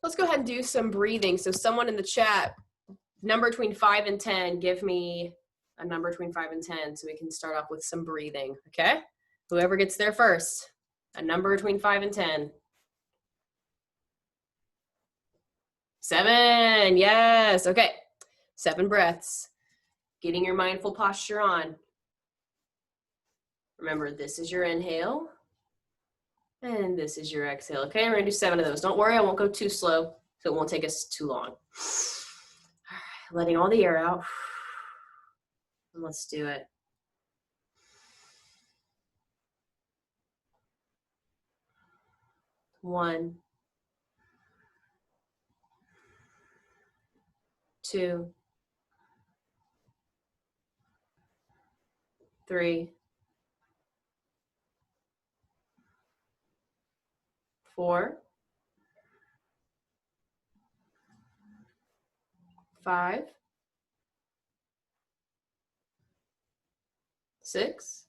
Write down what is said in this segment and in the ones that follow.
Let's go ahead and do some breathing. So someone in the chat, number between 5 and 10, give me a number between 5 and 10 so we can start off with some breathing, okay? Whoever gets there first, a number between 5 and 10. 7, yes, okay. 7 breaths. Getting your mindful posture on. Remember, this is your inhale, and this is your exhale, okay? We're gonna do 7 of those. Don't worry, I won't go too slow, so it won't take us too long. All right, letting all the air out. And let's do it. 1, 2, 3, 4, 5, 6,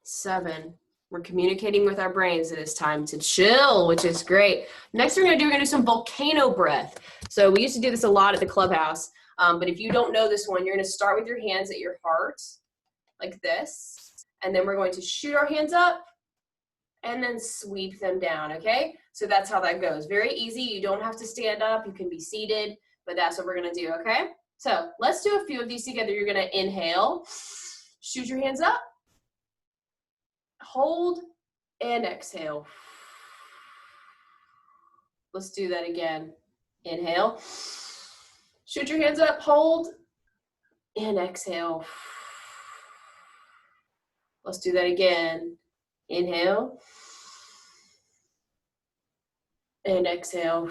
7. We're communicating with our brains that it's time to chill, which is great. Next, we're gonna do some volcano breath. So we used to do this a lot at the clubhouse, but if you don't know this one, you're gonna start with your hands at your heart, like this, and then we're going to shoot our hands up and then sweep them down, okay? So that's how that goes. Very easy. You don't have to stand up. You can be seated, but that's what we're gonna do, okay? So let's do a few of these together. You're gonna inhale, shoot your hands up, hold, and exhale. Let's do that again. Inhale, shoot your hands up, hold, and exhale. Let's do that again. Inhale, and exhale.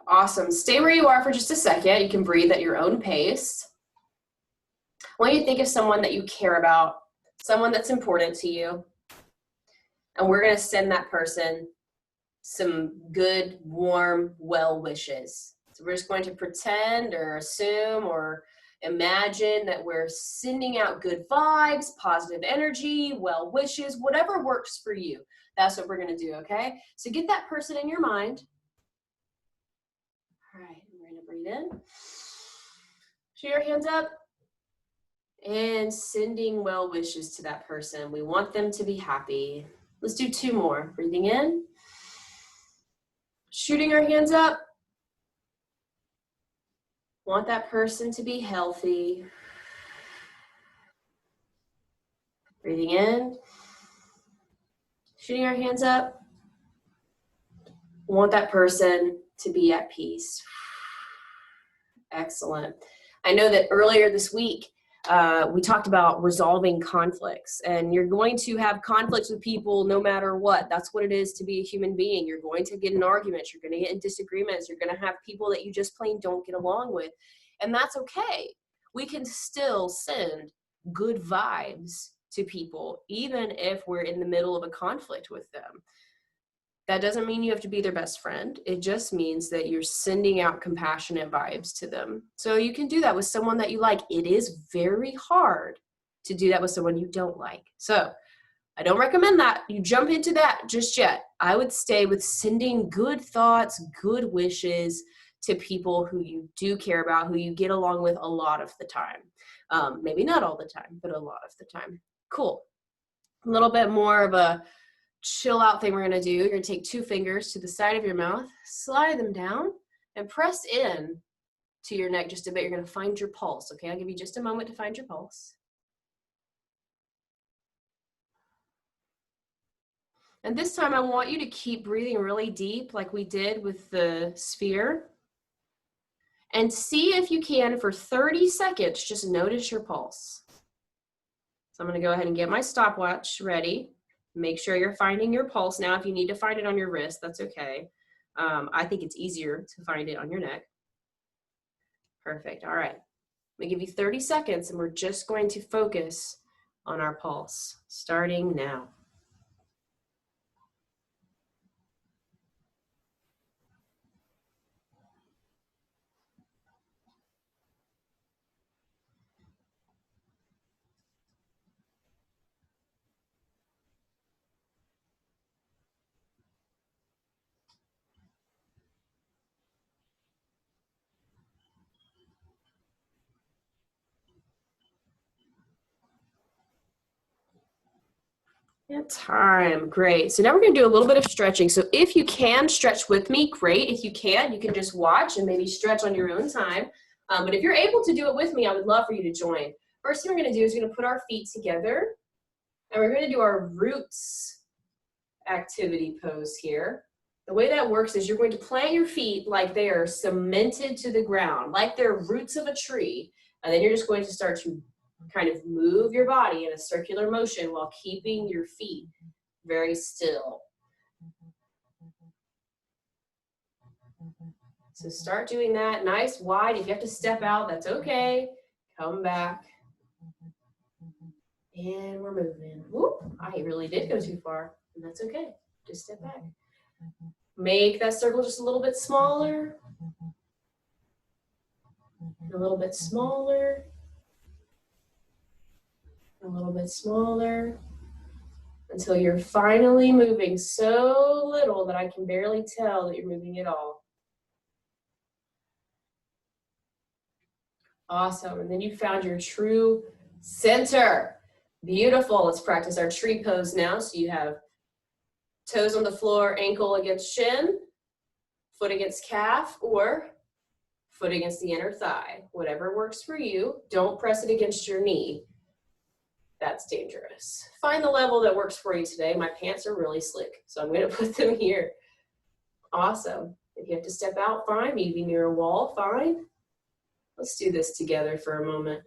Awesome. Stay where you are for just a second. You can breathe at your own pace. I want you to think of someone that you care about, someone that's important to you. And we're going to send that person some good, warm, well wishes. So we're just going to pretend or assume or imagine that we're sending out good vibes, positive energy, well wishes, whatever works for you. That's what we're going to do, okay? So get that person in your mind. All right, we're going to breathe in. Shoot your hands up. And sending well wishes to that person. We want them to be happy. Let's do 2 more. Breathing in. Shooting our hands up. Want that person to be healthy. Breathing in. Shooting our hands up. Want that person to be at peace. Excellent. I know that earlier this week, we talked about resolving conflicts, and you're going to have conflicts with people no matter what. That's what it is to be a human being. You're going to get in arguments. You're going to get in disagreements. You're going to have people that you just plain don't get along with, and that's okay. We can still send good vibes to people, even if we're in the middle of a conflict with them. That doesn't mean you have to be their best friend. It just means that you're sending out compassionate vibes to them. So you can do that with someone that you like. It is very hard to do that with someone you don't like. So I don't recommend that you jump into that just yet. I would stay with sending good thoughts, good wishes to people who you do care about, who you get along with a lot of the time. Maybe not all the time, but a lot of the time. Cool. A little bit more of a chill out thing we're going to do. You're going to take 2 fingers to the side of your mouth, slide them down, and press in to your neck just a bit. You're going to find your pulse, okay? I'll give you just a moment to find your pulse. And this time I want you to keep breathing really deep like we did with the sphere. And see if you can, for 30 seconds, just notice your pulse. So I'm going to go ahead and get my stopwatch ready. Make sure you're finding your pulse. Now, if you need to find it on your wrist, that's okay. I think it's easier to find it on your neck. Perfect. All right. I'm going to give you 30 seconds, and we're just going to focus on our pulse, starting now. Yeah, time. Great. So now we're going to do a little bit of stretching. So if you can stretch with me, great. If you can't, you can just watch and maybe stretch on your own time. But if you're able to do it with me, I would love for you to join. First thing we're going to do is we're going to put our feet together, and we're going to do our roots activity pose here. The way that works is you're going to plant your feet like they are cemented to the ground, like they're roots of a tree. And then you're just going to start to kind of move your body in a circular motion while keeping your feet very still. So start doing that nice wide. If you have to step out, that's okay. Come back. And we're moving. Whoop, I really did go too far. And that's okay. Just step back. Make that circle just a little bit smaller. A little bit smaller. A little bit smaller. Until you're finally moving so little that I can barely tell that you're moving at all. Awesome. And then you found your true center. Beautiful. Let's practice our tree pose now. So you have toes on the floor, ankle against shin, foot against calf, or foot against the inner thigh. Whatever works for you. Don't press it against your knee. That's dangerous. Find the level that works for you today. My pants are really slick, so I'm going to put them here. Awesome. If you have to step out, fine. Maybe near a wall, fine. Let's do this together for a moment.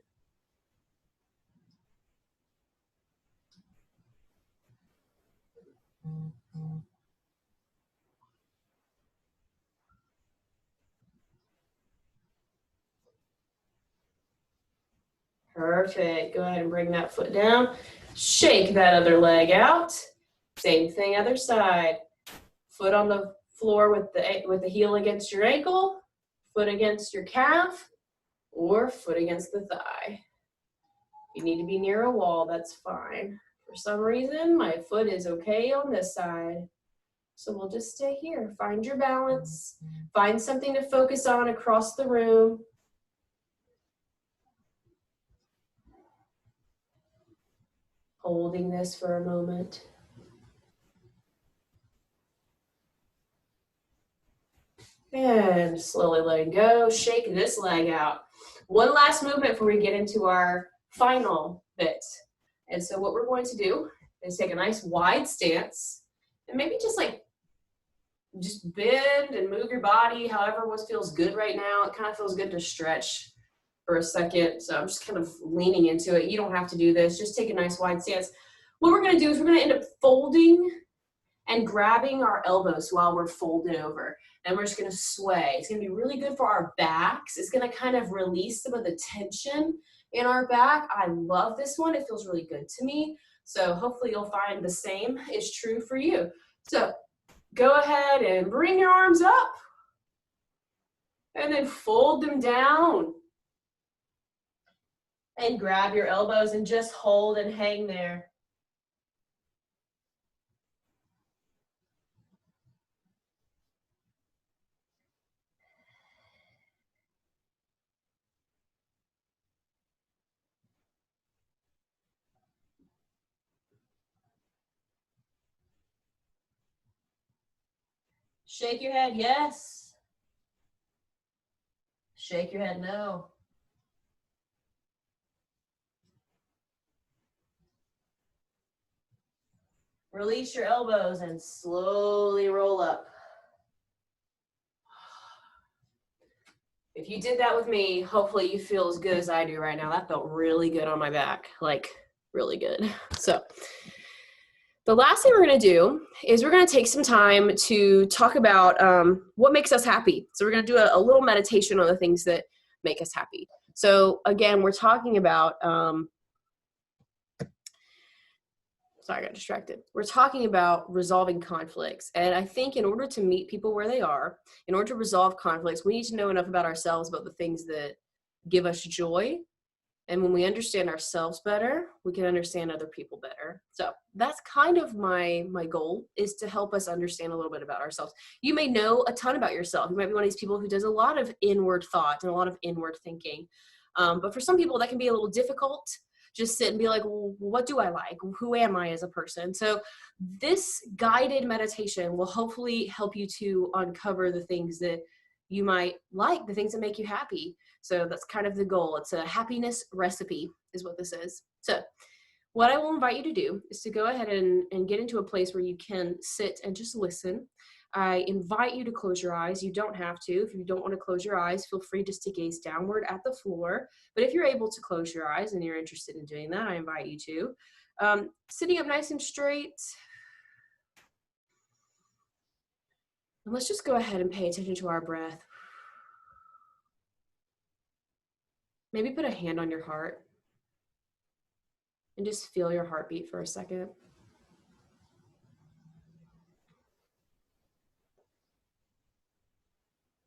Perfect. Go ahead and bring that foot down. Shake that other leg out. Same thing, other side. Foot on the floor with the heel against your ankle, foot against your calf, or foot against the thigh. You need to be near a wall, that's fine. For some reason, my foot is okay on this side. So we'll just stay here. Find your balance. Find something to focus on across the room. Holding this for a moment. And slowly letting go. Shake this leg out. One last movement before we get into our final bit. And so what we're going to do is take a nice wide stance and maybe just bend and move your body however what feels good right now. It kind of feels good to stretch for a second. So I'm just kind of leaning into it. You don't have to do this. Just take a nice wide stance. What we're going to do is we're going to end up folding and grabbing our elbows while we're folded over. And we're just going to sway. It's going to be really good for our backs. It's going to kind of release some of the tension in our back. I love this one. It feels really good to me. So hopefully you'll find the same is true for you. So go ahead and bring your arms up. And then fold them down. And grab your elbows and just hold and hang there. Shake your head, yes. Shake your head, no. Release your elbows and slowly roll up. If you did that with me, hopefully you feel as good as I do right now. That felt really good on my back, like really good. So the last thing we're going to do is we're going to take some time to talk about what makes us happy. So we're going to do a little meditation on the things that make us happy. So again, we're talking about, sorry, I got distracted. We're talking about resolving conflicts. And I think in order to meet people where they are, in order to resolve conflicts, we need to know enough about ourselves, about the things that give us joy. And when we understand ourselves better, we can understand other people better. So that's kind of my goal, is to help us understand a little bit about ourselves. You may know a ton about yourself. You might be one of these people who does a lot of inward thought and a lot of inward thinking. But for some people, that can be a little difficult. just sit and be like, well, what do I like? Who am I as a person? So this guided meditation will hopefully help you to uncover the things that you might like, the things that make you happy. So that's kind of the goal. It's a happiness recipe is what this is. So what I will invite you to do is to go ahead and get into a place where you can sit and just listen. I invite you to close your eyes. You don't have to. If you don't want to close your eyes, feel free just to gaze downward at the floor. But if you're able to close your eyes and you're interested in doing that, I invite you to. Sitting up nice and straight. And let's just go ahead and pay attention to our breath. Maybe put a hand on your heart and just feel your heartbeat for a second.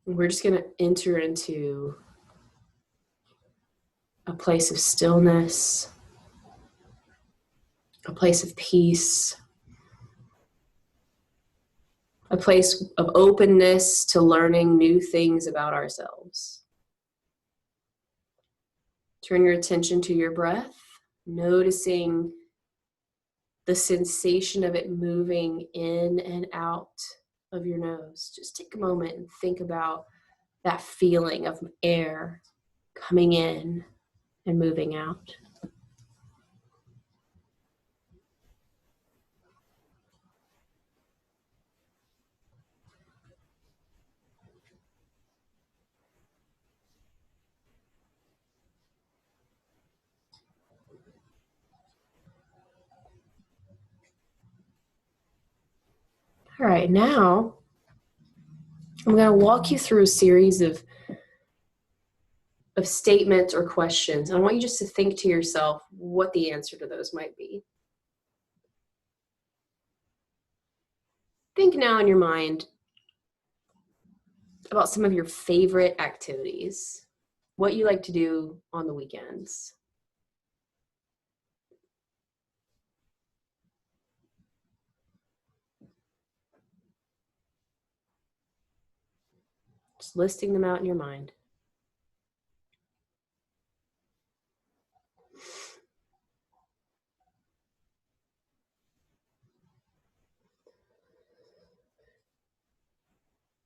And we're just going to enter into a place of stillness, a place of peace, a place of openness to learning new things about ourselves. Turn your attention to your breath, noticing the sensation of it moving in and out of your nose. Just take a moment and think about that feeling of air coming in and moving out. All right, now I'm going to walk you through a series of statements or questions. And I want you just to think to yourself what the answer to those might be. Think now in your mind about some of your favorite activities, what you like to do on the weekends. Just listing them out in your mind.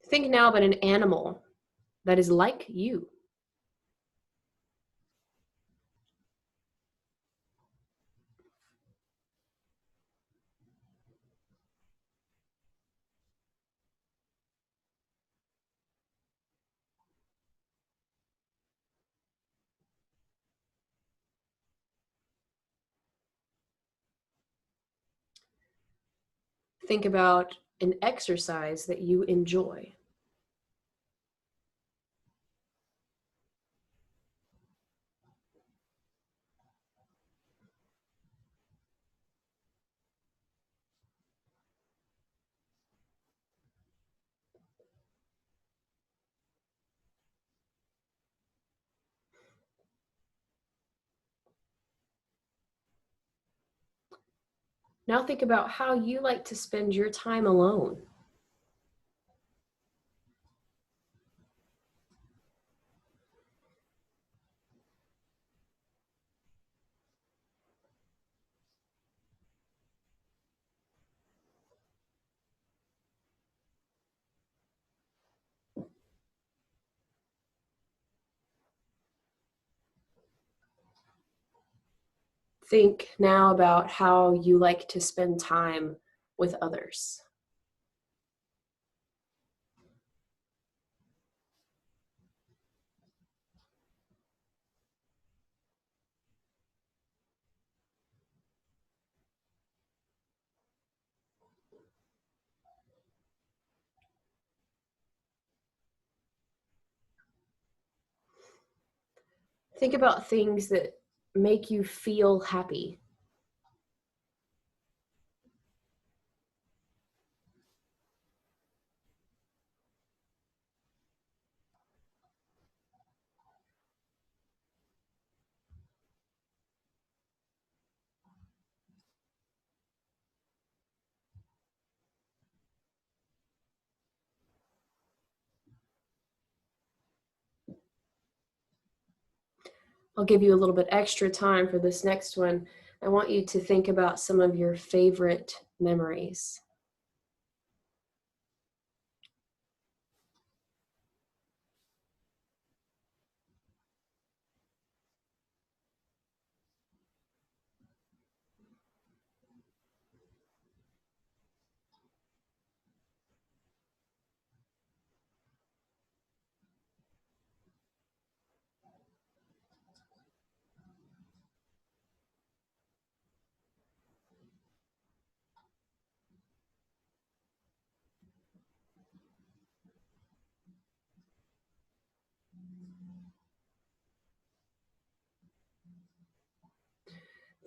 Think now about an animal that is like you. Think about an exercise that you enjoy. Now think about how you like to spend your time alone. Think now about how you like to spend time with others. Think about things that make you feel happy. I'll give you a little bit extra time for this next one. I want you to think about some of your favorite memories.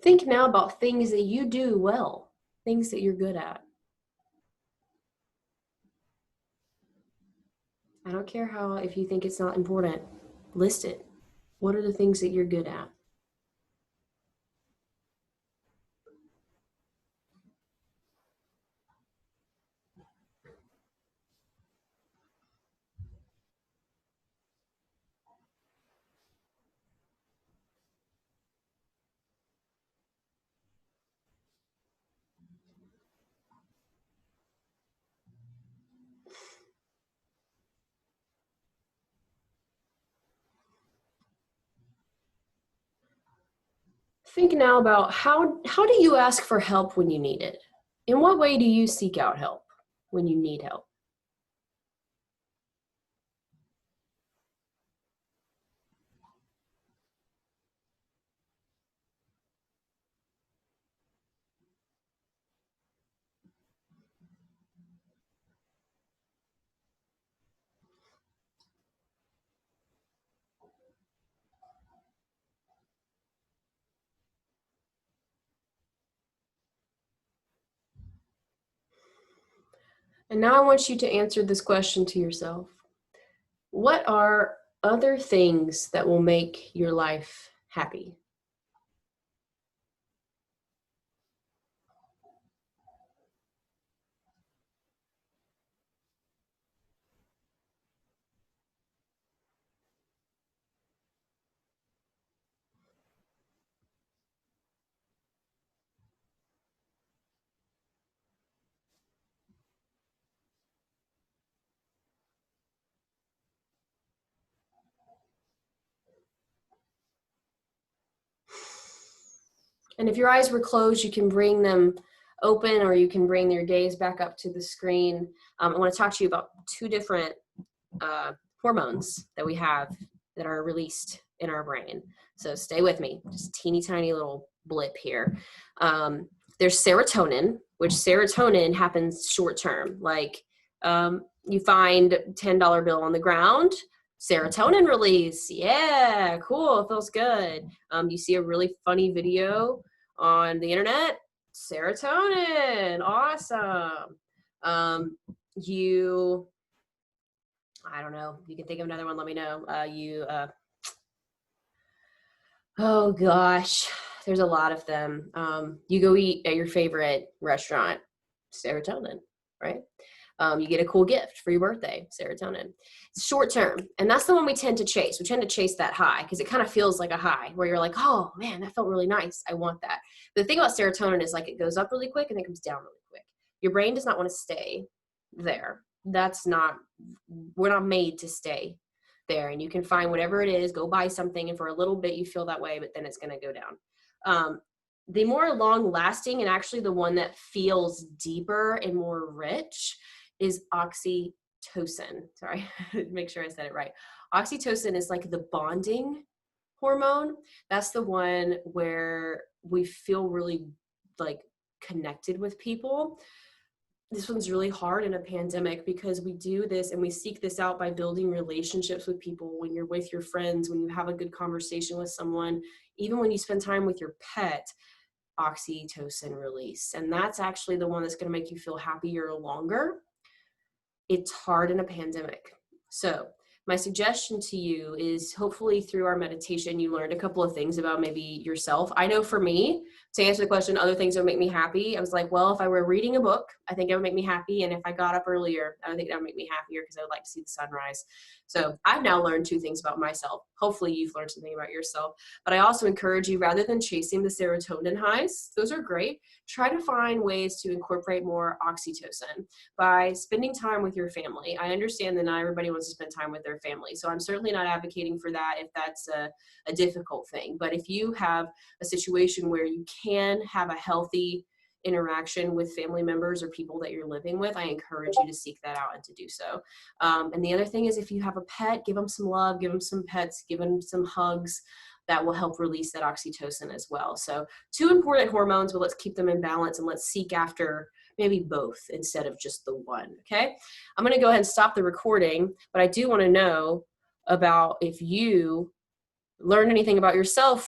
Think now about things that you do well, things that you're good at. I don't care how, if you think it's not important, list it. What are the things that you're good at? Think now about how do you ask for help when you need it? In what way do you seek out help when you need help? And now I want you to answer this question to yourself. What are other things that will make your life happy? And if your eyes were closed, you can bring them open or you can bring your gaze back up to the screen. I want to talk to you about two different hormones that we have that are released in our brain. So stay with me, just teeny tiny little blip here. There's serotonin, which serotonin happens short term. Like you find $10 bill on the ground, serotonin release. Yeah, cool, it feels good. You see a really funny video on the internet, serotonin, awesome. You I don't know. You can think of another one. Let me know. Oh gosh, there's a lot of them. You go eat at your favorite restaurant, serotonin, right? You get a cool gift for your birthday, serotonin. It's short term, and that's the one we tend to chase. We tend to chase that high because it kind of feels like a high where you're like, oh man, that felt really nice. I want that. The thing about serotonin is like it goes up really quick and then comes down really quick. Your brain does not want to stay there. We're not made to stay there, and you can find whatever it is, go buy something, and for a little bit you feel that way, but then it's going to go down. The more long lasting and actually the one that feels deeper and more rich is oxytocin. Sorry, make sure I said it right. Oxytocin is like the bonding hormone. That's the one where we feel really like connected with people. This one's really hard in a pandemic because we do this and we seek this out by building relationships with people. When you're with your friends, when you have a good conversation with someone, even when you spend time with your pet, oxytocin release. And that's actually the one that's going to make you feel happier longer. It's hard in a pandemic. So my suggestion to you is hopefully through our meditation, you learned a couple of things about maybe yourself. I know for me, to answer the question, other things that would make me happy, I was like, well, if I were reading a book, I think it would make me happy. And if I got up earlier, I think that would make me happier because I would like to see the sunrise. So I've now learned 2 things about myself. Hopefully you've learned something about yourself. But I also encourage you, rather than chasing the serotonin highs, those are great, try to find ways to incorporate more oxytocin by spending time with your family. I understand that not everybody wants to spend time with their family. So I'm certainly not advocating for that if that's a difficult thing. But if you have a situation where you can have a healthy interaction with family members or people that you're living with, I encourage you to seek that out and to do so. And the other thing is, if you have a pet, give them some love, give them some pets, give them some hugs. That will help release that oxytocin as well. So 2 important hormones, but let's keep them in balance and let's seek after maybe both instead of just the one, okay? I'm gonna go ahead and stop the recording, but I do wanna know about if you learned anything about yourself